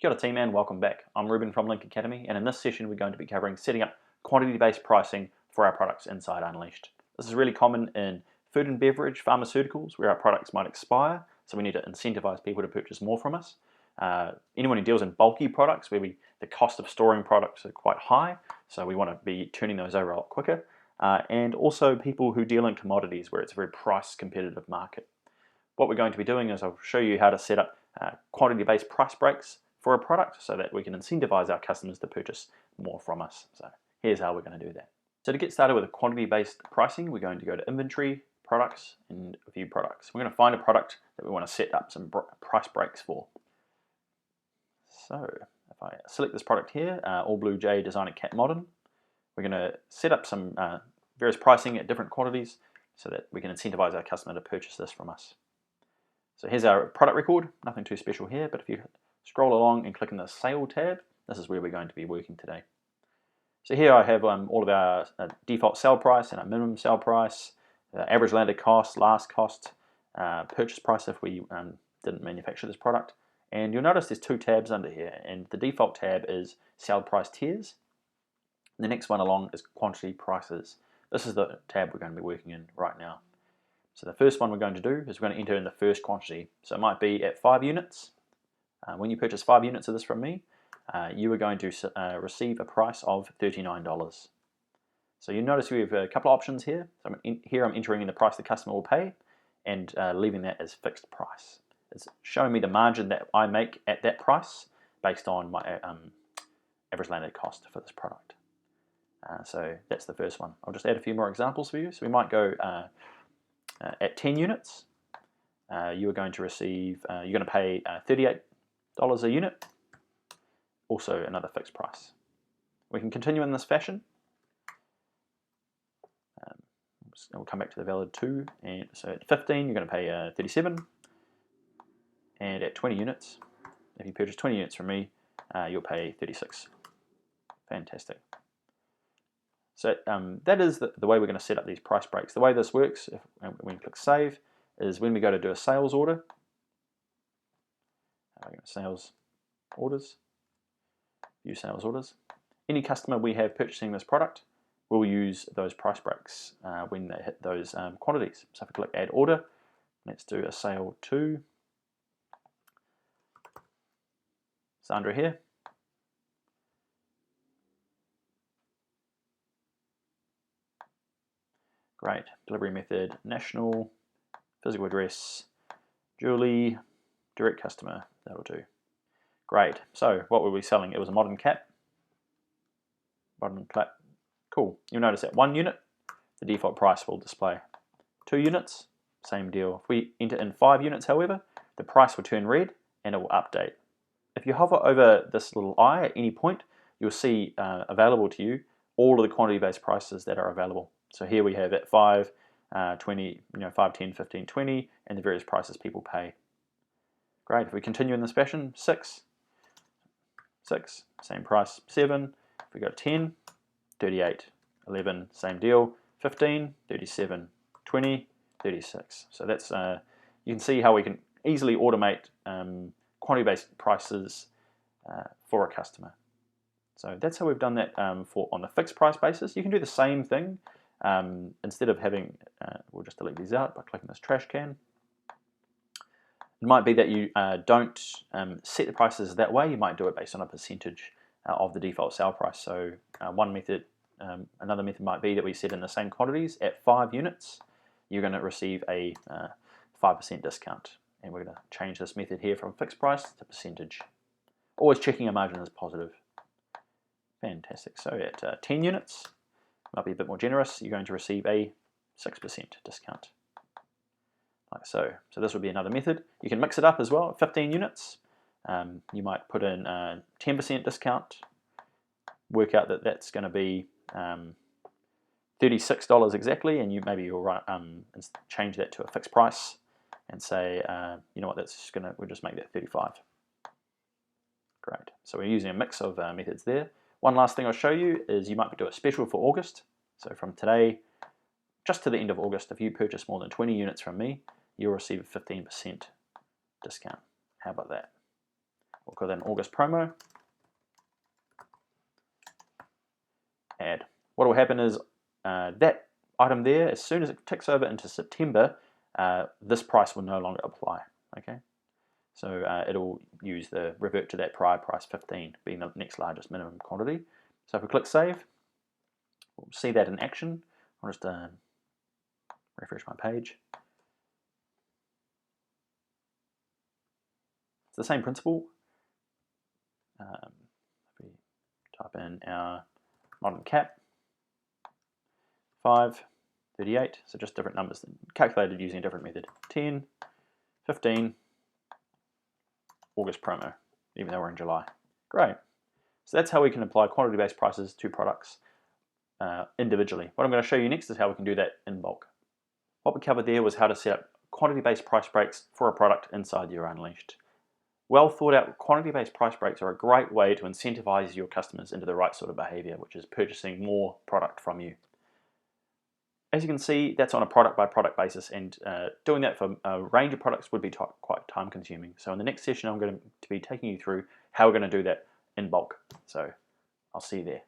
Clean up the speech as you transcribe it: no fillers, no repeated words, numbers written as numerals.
Kia ora team and welcome back. I'm Reuben from Link Academy, and in this session we're going to be covering setting up quantity-based pricing for our products inside Unleashed. This is really common in food and beverage, pharmaceuticals, where our products might expire, so we need to incentivize people to purchase more from us. Anyone who deals in bulky products, where the cost of storing products are quite high, so we want to be turning those over a lot quicker. And also people who deal in commodities, where it's a very price competitive market. What we're going to be doing is I'll show you how to set up quantity-based price breaks for a product so that we can incentivize our customers to purchase more from us. So here's how we're going to do that. So to get started with a quantity-based pricing, we're going to go to Inventory, Products, and View Products. We're going to find a product that we want to set up some price breaks for. So if I select this product here, ALLBLUEJAYDESIGNERCAPMODERN, we're going to set up some various pricing at different quantities so that we can incentivize our customer to purchase this from us. So here's our product record, nothing too special here, but if you scroll along and click in the Sale tab, this is where we're going to be working today. So here I have all of our default sale price and our minimum sale price, average landed cost, last cost, purchase price if we didn't manufacture this product. And you'll notice there's two tabs under here, and the default tab is sale price tiers. The next one along is quantity prices. This is the tab we're going to be working in right now. So the first one we're going to do is we're going to enter in the first quantity. So it might be at 5 units. When you purchase 5 units of this from me, you are going to receive a price of $39. So you notice we have a couple of options here. So I'm entering in the price the customer will pay and leaving that as fixed price. It's showing me the margin that I make at that price based on my average landed cost for this product. So that's the first one. I'll just add a few more examples for you. So we might go at 10 units. You are going to receive, you're going to pay $38 a unit, also another fixed price. We can continue in this fashion. We'll come back to the valid 2, and so at 15 you're going to pay 37, and at 20 units, if you purchase 20 units from me, you'll pay 36. Fantastic. So that is the way we're going to set up these price breaks. The way this works, when we click Save, is when we go to do a sales order, sales orders, view sales orders. Any customer we have purchasing this product will use those price breaks when they hit those quantities. So if we click Add Order, let's do a sale to Sandra here. Great. Delivery method, national, physical address, Julie, direct customer, that'll do. Great. So what were we selling? It was a modern cap. Modern cap. Cool. You'll notice at 1 unit, the default price will display. 2 units, same deal. If we enter in 5 units, however, the price will turn red and it will update. If you hover over this little eye at any point, you'll see available to you all of the quantity-based prices that are available. So here we have at 5, 20, 5, 10, 15, 20, and the various prices people pay. Great. If we continue in this fashion, 6, same price, 7. If we go 10, 38, 11, same deal, 15, 37, 20, 36. So that's you can see how we can easily automate quantity-based prices for a customer. So that's how we've done that on the fixed price basis. You can do the same thing instead of having, we'll just delete these out by clicking this trash can. It might be that you don't set the prices that way. You might do it based on a percentage of the default sale price. So one method, another method might be that we set in the same quantities at 5 units. You're going to receive a 5% discount. And we're going to change this method here from fixed price to percentage. Always checking a margin is positive. Fantastic. So at 10 units, might be a bit more generous, you're going to receive a 6% discount. Like so. So this would be another method. You can mix it up as well. At 15 units, you might put in a 10% discount, work out that that's going to be $36 exactly, and you'll change that to a fixed price and say, you know what, we'll just make that 35. Great. So we're using a mix of methods there. One last thing I'll show you is you might do a special for August. So from today, just to the end of August, if you purchase more than 20 units from me, you'll receive a 15% discount. How about that? We'll call that an August promo. Add. What will happen is that item there, as soon as it ticks over into September, this price will no longer apply. Okay, so it'll revert to that prior price 15 being the next largest minimum quantity. So if we click save, we'll see that in action. I'll just refresh my page. It's the same principle. If we type in our modern cap, 5, 38, so just different numbers calculated using a different method. 10, 15, August promo, even though we're in July. Great. So that's how we can apply quantity-based prices to products individually. What I'm going to show you next is how we can do that in bulk. What we covered there was how to set up quantity-based price breaks for a product inside your Unleashed. Well thought out quantity-based price breaks are a great way to incentivize your customers into the right sort of behavior, which is purchasing more product from you. As you can see, that's on a product by product basis, and doing that for a range of products would be quite time consuming. So in the next session, I'm going to be taking you through how we're going to do that in bulk. So I'll see you there.